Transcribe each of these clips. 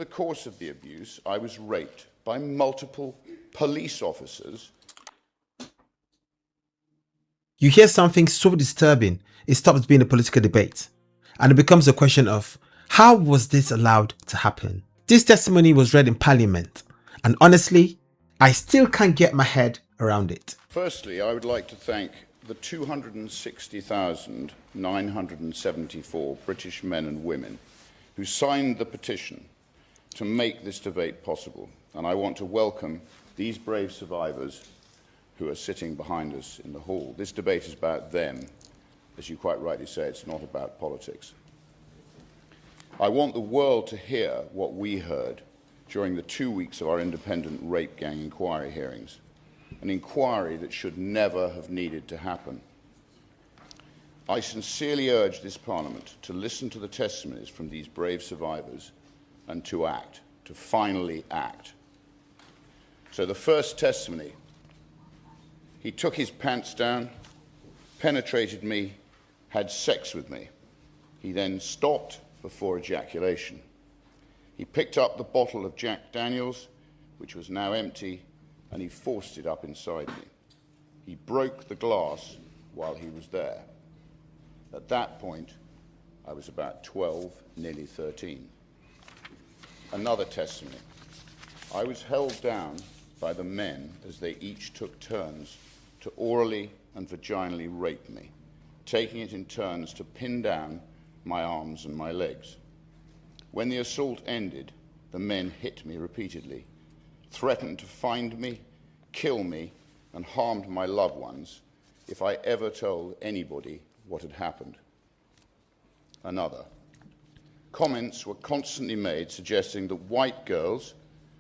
the course of the abuse, I was raped by multiple police officers. You hear something so disturbing, it stops being a political debate, and it becomes a question of how was this allowed to happen? This testimony was read in Parliament, and honestly, I still can't get my head around it. Firstly, I would like to thank the 260,974 British men and women who signed the petition to make this debate possible, and I want to welcome these brave survivors who are sitting behind us in the hall. This debate is about them. As you quite rightly say, it's not about politics. I want the world to hear what we heard during the 2 weeks of our independent rape gang inquiry hearings, an inquiry that should never have needed to happen. I sincerely urge this Parliament to listen to the testimonies from these brave survivors and to act, to finally act. So the first testimony: he took his pants down, penetrated me, had sex with me. He then stopped before ejaculation. He picked up the bottle of Jack Daniels, which was now empty, and he forced it up inside me. He broke the glass while he was there. At that point, I was about 12, nearly 13. Another testimony: I was held down by the men as they each took turns to orally and vaginally rape me, taking it in turns to pin down my arms and my legs. When the assault ended, the men hit me repeatedly, threatened to find me, kill me, and harmed my loved ones if I ever told anybody what had happened. Another: comments were constantly made suggesting that white girls,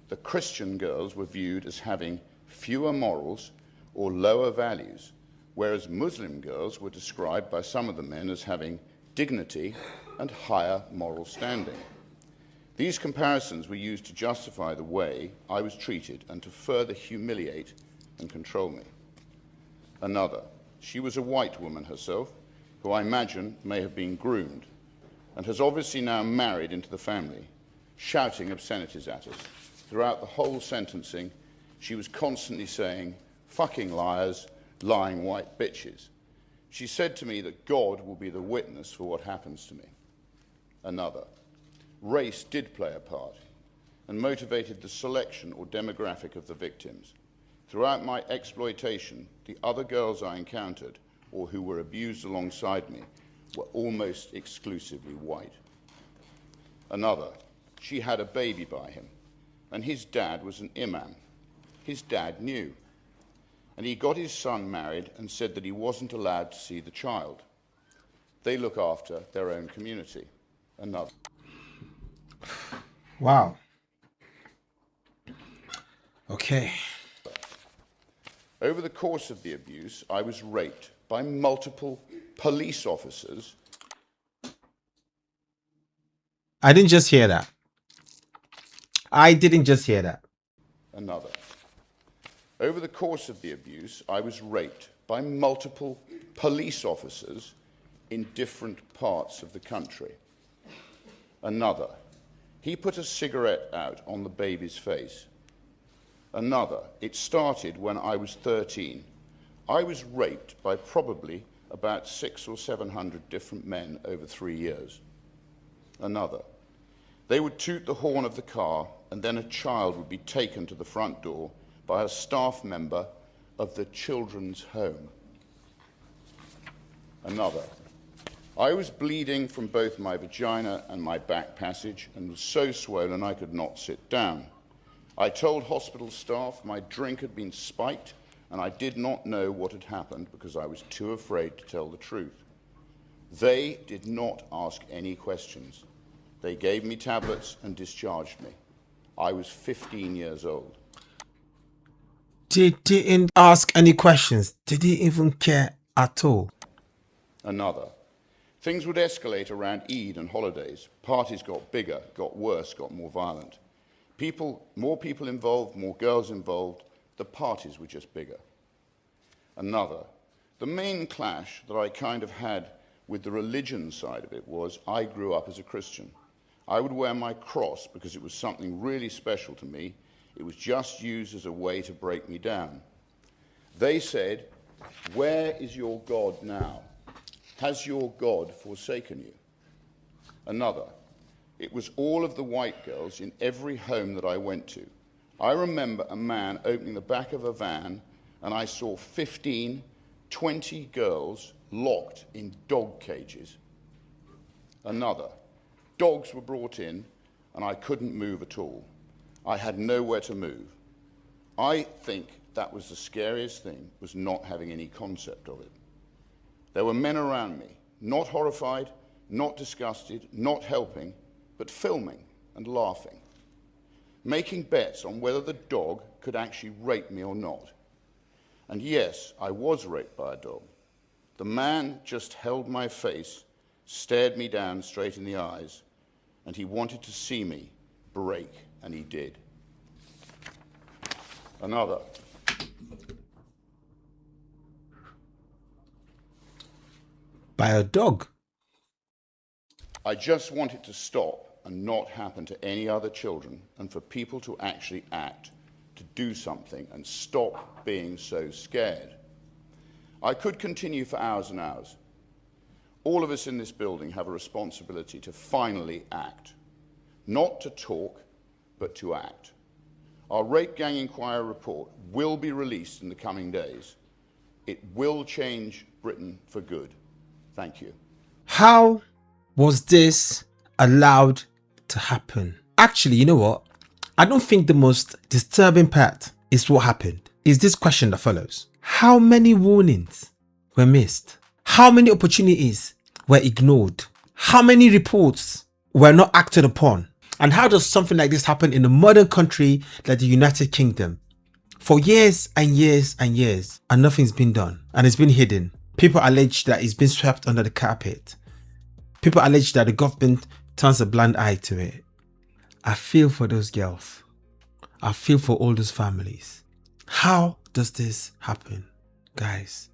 the Christian girls, were viewed as having fewer morals or lower values, whereas Muslim girls were described by some of the men as having dignity and higher moral standing. These comparisons were used to justify the way I was treated and to further humiliate and control me. Another: she was a white woman herself, who I imagine may have been groomed, and has obviously now married into the family, shouting obscenities at us. Throughout the whole sentencing, she was constantly saying, "Fucking liars, lying white bitches." She said to me that God will be the witness for what happens to me. Another: race did play a part and motivated the selection or demographic of the victims. Throughout my exploitation, the other girls I encountered or who were abused alongside me were almost exclusively white. Another: she had a baby by him, and his dad was an imam. His dad knew, and he got his son married and said that he wasn't allowed to see the child. They look after their own community. Another: Wow. Okay. over the course of the abuse, I was raped by multiple police officers. I didn't just hear that. I didn't just hear that. Another: over the course of the abuse, I was raped by multiple police officers in different parts of the country. Another: he put a cigarette out on the baby's face. Another: it started when I was 13. I was raped by probably about 600 or 700 different men over 3 years. Another: they would toot the horn of the car, and then a child would be taken to the front door by a staff member of the children's home. Another: I was bleeding from both my vagina and my back passage and was so swollen I could not sit down. I told hospital staff my drink had been spiked and I did not know what had happened because I was too afraid to tell the truth. They did not ask any questions. They gave me tablets and discharged me. I was 15 years old. They didn't ask any questions. They didn't even care at all. Another: things would escalate around Eid and holidays. Parties got bigger, got worse, got more violent. More people involved, more girls involved. The parties were just bigger. Another: the main clash that I kind of had with the religion side of it was I grew up as a Christian. I would wear my cross because it was something really special to me. It was just used as a way to break me down. They said, "Where is your God now? Has your God forsaken you?" Another, "It was all of the white girls in every home that I went to. I remember a man opening the back of a van and I saw 15, 20 girls locked in dog cages." Another, "Dogs were brought in and I couldn't move at all. I had nowhere to move. I think that was the scariest thing, was not having any concept of it. There were men around me, not horrified, not disgusted, not helping, but filming and laughing, making bets on whether the dog could actually rape me or not. And yes, I was raped by a dog. The man just held my face, stared me down straight in the eyes, and he wanted to see me break, and he did." Another, By a dog. "I just want it to stop and not happen to any other children, and for people to actually act, to do something and stop being so scared." I could continue for hours and hours. All of us in this building have a responsibility to finally act. Not to talk, but to act. Our Rape Gang Inquiry report will be released in the coming days. It will change Britain for good. Thank you. How was this allowed to happen? Actually, you know what? I don't think the most disturbing part is what happened. Is this question that follows. How many warnings were missed? How many opportunities were ignored? How many reports were not acted upon? And how does something like this happen in a modern country like the United Kingdom? For years and years and years, and nothing's been done, and it's been hidden. People allege that it's been swept under the carpet. People allege that the government turns a blind eye to it. I feel for those girls. I feel for all those families. How does this happen, guys?